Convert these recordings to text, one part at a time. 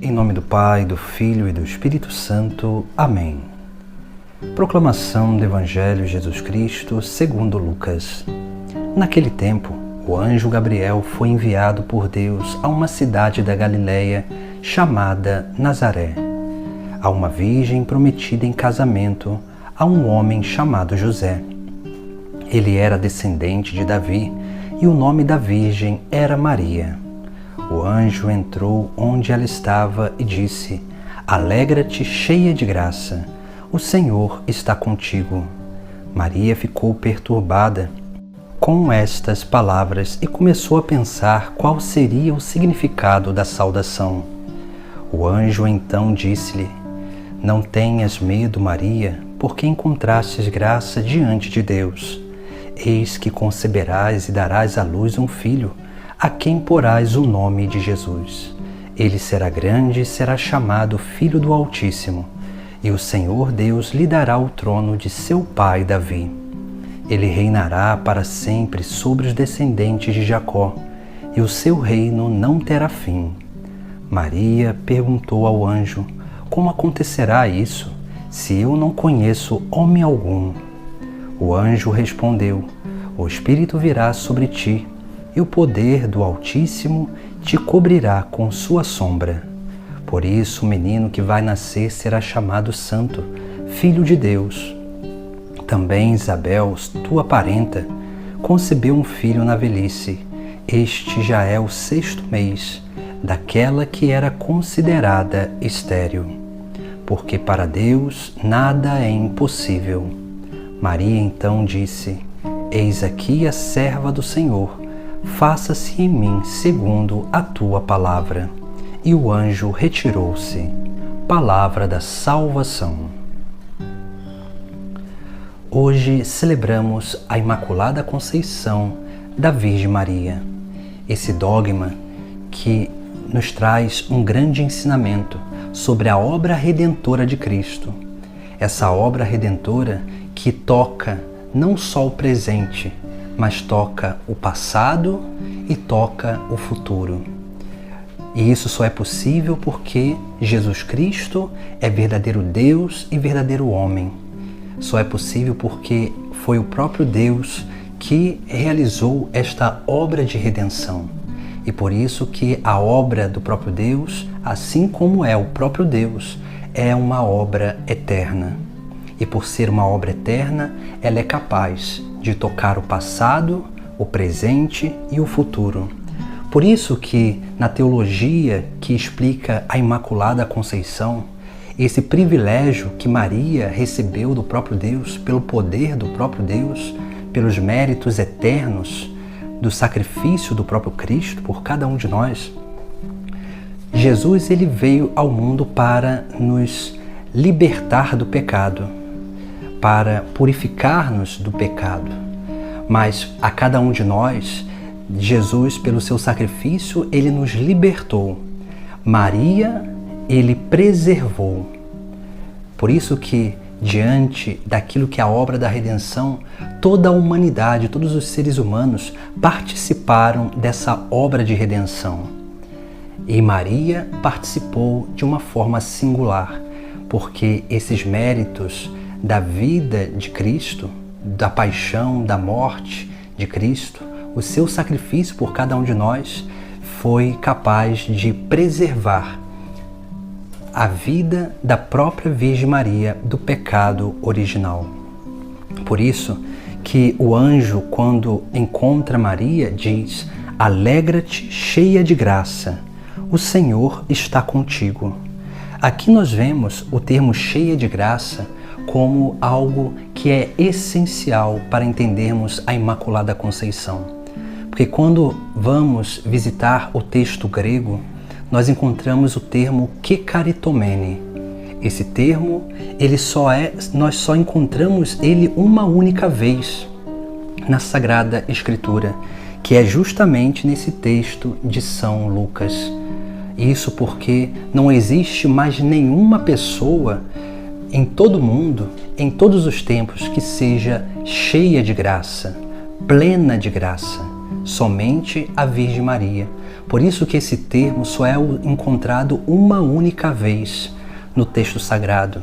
Em nome do Pai, do Filho e do Espírito Santo. Amém. Proclamação do Evangelho de Jesus Cristo segundo Lucas. Naquele tempo, o anjo Gabriel foi enviado por Deus a uma cidade da Galileia chamada Nazaré, a uma virgem prometida em casamento a um homem chamado José. Ele era descendente de Davi e o nome da virgem era Maria. O anjo entrou onde ela estava e disse: Alegra-te, cheia de graça, o Senhor está contigo. Maria ficou perturbada com estas palavras e começou a pensar qual seria o significado da saudação. O anjo então disse-lhe: Não tenhas medo, Maria, porque encontrastes graça diante de Deus. Eis que conceberás e darás à luz um filho, a quem porás o nome de Jesus. Ele será grande e será chamado Filho do Altíssimo, e o Senhor Deus lhe dará o trono de seu pai Davi. Ele reinará para sempre sobre os descendentes de Jacó, e o seu reino não terá fim. Maria perguntou ao anjo: Como acontecerá isso, se eu não conheço homem algum? O anjo respondeu: O Espírito virá sobre ti, e o poder do Altíssimo te cobrirá com sua sombra. Por isso o menino que vai nascer será chamado Santo, Filho de Deus. Também Isabel, tua parenta, concebeu um filho na velhice. Este já é o 6º mês daquela que era considerada estéril, porque para Deus nada é impossível. Maria então disse: Eis aqui a serva do Senhor, faça-se em mim segundo a tua palavra. E o anjo retirou-se. Palavra da salvação. Hoje celebramos a Imaculada Conceição da Virgem Maria. Esse dogma que nos traz um grande ensinamento sobre a obra redentora de Cristo. Essa obra redentora que toca não só o presente, mas toca o passado e toca o futuro. E isso só é possível porque Jesus Cristo é verdadeiro Deus e verdadeiro homem. Só é possível porque foi o próprio Deus que realizou esta obra de redenção. E por isso que a obra do próprio Deus, assim como é o próprio Deus, é uma obra eterna. E por ser uma obra eterna, ela é capaz de tocar o passado, o presente e o futuro. Por isso que na teologia que explica a Imaculada Conceição, esse privilégio que Maria recebeu do próprio Deus, pelo poder do próprio Deus, pelos méritos eternos do sacrifício do próprio Cristo por cada um de nós, Jesus ele veio ao mundo para nos libertar do pecado, para purificar-nos do pecado. Mas a cada um de nós, Jesus, pelo seu sacrifício, ele nos libertou. Maria, ele preservou. Por isso que, diante daquilo que é a obra da redenção, toda a humanidade, todos os seres humanos participaram dessa obra de redenção. E Maria participou de uma forma singular, porque esses méritos da vida de Cristo, da paixão, da morte de Cristo, o seu sacrifício por cada um de nós foi capaz de preservar a vida da própria Virgem Maria do pecado original. Por isso que o anjo, quando encontra Maria, diz: Alegra-te, cheia de graça, o Senhor está contigo. Aqui nós vemos o termo cheia de graça como algo que é essencial para entendermos a Imaculada Conceição. Porque quando vamos visitar o texto grego, nós encontramos o termo kekaritomene. Esse termo, nós só encontramos ele uma única vez na Sagrada Escritura, que é justamente nesse texto de São Lucas. Isso porque não existe mais nenhuma pessoa em todo o mundo, em todos os tempos, que seja cheia de graça, plena de graça. somente a Virgem Maria. Por isso que esse termo só é encontrado uma única vez no texto sagrado.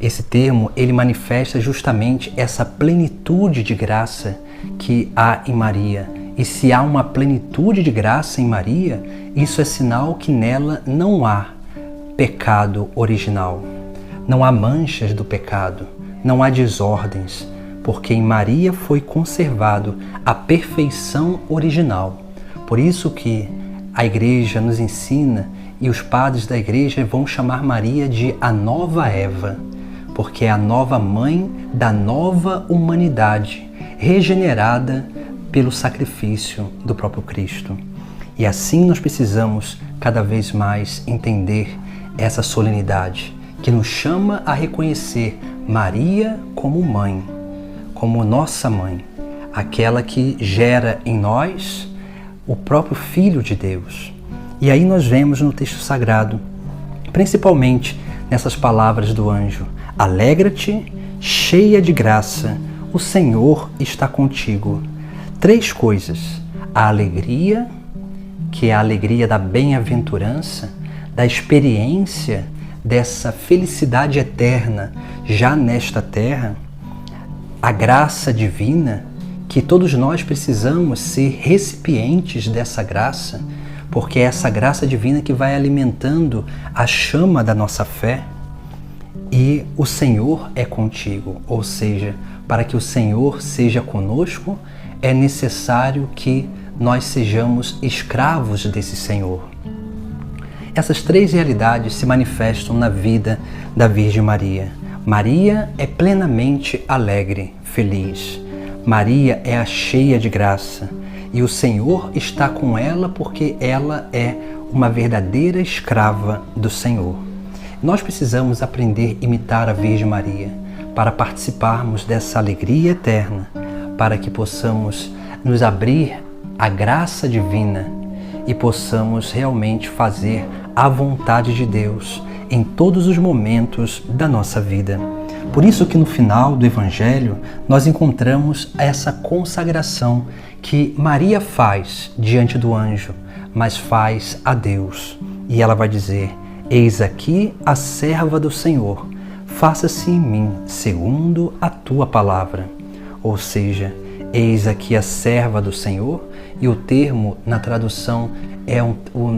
Esse termo, ele manifesta justamente essa plenitude de graça que há em Maria. E se há uma plenitude de graça em Maria, isso é sinal que nela não há pecado original. Não há manchas do pecado, não há desordens, porque em Maria foi conservado a perfeição original. Por isso que a Igreja nos ensina e os padres da Igreja vão chamar Maria de a nova Eva, porque é a nova mãe da nova humanidade, regenerada pelo sacrifício do próprio Cristo. E assim nós precisamos cada vez mais entender essa solenidade, que nos chama a reconhecer Maria como mãe, como nossa mãe, aquela que gera em nós o próprio Filho de Deus. E aí nós vemos no texto sagrado, principalmente nessas palavras do anjo: alegra-te, cheia de graça, o Senhor está contigo. 3 coisas: a alegria, que é a alegria da bem-aventurança, da experiência dessa felicidade eterna já nesta terra, a graça divina, que todos nós precisamos ser recipientes dessa graça, porque é essa graça divina que vai alimentando a chama da nossa fé. E o Senhor é contigo, ou seja, para que o Senhor seja conosco, é necessário que nós sejamos escravos desse Senhor. Essas 3 realidades se manifestam na vida da Virgem Maria. Maria é plenamente alegre, feliz. Maria é a cheia de graça. E o Senhor está com ela porque ela é uma verdadeira escrava do Senhor. Nós precisamos aprender a imitar a Virgem Maria para participarmos dessa alegria eterna, para que possamos nos abrir à graça divina e possamos realmente fazer a vontade de Deus em todos os momentos da nossa vida. Por isso que no final do Evangelho nós encontramos essa consagração que Maria faz diante do anjo, mas faz a Deus. E ela vai dizer: eis aqui a serva do Senhor, faça-se em mim segundo a tua palavra. Ou seja, eis aqui a serva do Senhor, e o termo na tradução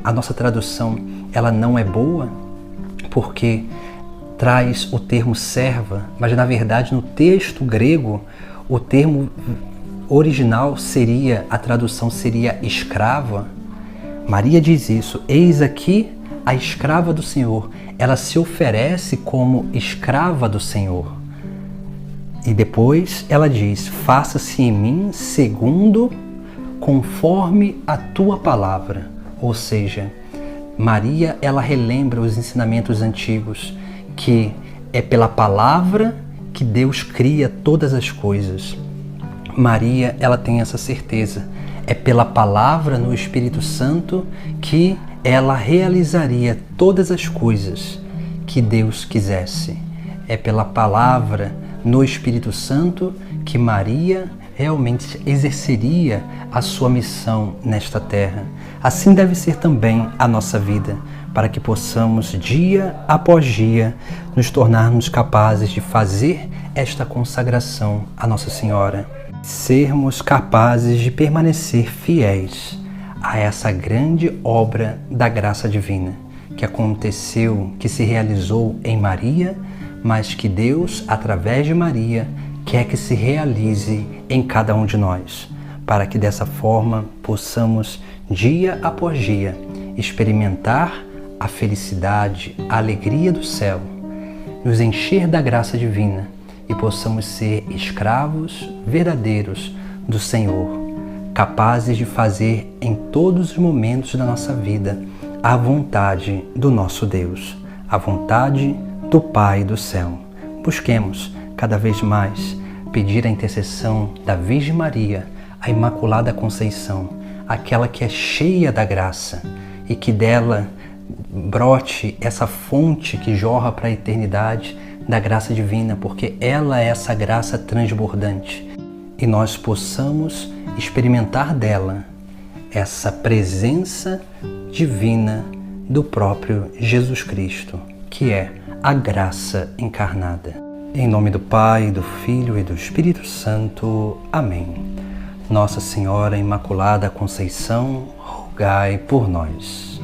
a nossa tradução, ela não é boa, porque traz o termo serva, mas na verdade no texto grego o termo original a tradução seria escrava. Maria diz isso: eis aqui a escrava do Senhor. Ela se oferece como escrava do Senhor. E depois ela diz: faça-se em mim segundo, conforme a tua palavra. Ou seja, Maria, ela relembra os ensinamentos antigos, que é pela palavra que Deus cria todas as coisas. Maria, ela tem essa certeza. É pela palavra no Espírito Santo que ela realizaria todas as coisas que Deus quisesse. É pela palavra no Espírito Santo que Maria realmente exerceria a sua missão nesta terra. Assim deve ser também a nossa vida, para que possamos, dia após dia, nos tornarmos capazes de fazer esta consagração à Nossa Senhora. Sermos capazes de permanecer fiéis a essa grande obra da graça divina, que aconteceu, que se realizou em Maria, mas que Deus, através de Maria, quer que se realize em cada um de nós, para que dessa forma possamos, dia após dia, experimentar a felicidade, a alegria do céu, nos encher da graça divina e possamos ser escravos verdadeiros do Senhor, capazes de fazer em todos os momentos da nossa vida a vontade do nosso Deus, a vontade do Pai do céu. Busquemos cada vez mais pedir a intercessão da Virgem Maria, a Imaculada Conceição, aquela que é cheia da graça, e que dela brote essa fonte que jorra para a eternidade da graça divina, porque ela é essa graça transbordante. E nós possamos experimentar dela essa presença divina do próprio Jesus Cristo, que é a graça encarnada. Em nome do Pai, do Filho e do Espírito Santo. Amém. Nossa Senhora Imaculada Conceição, rogai por nós.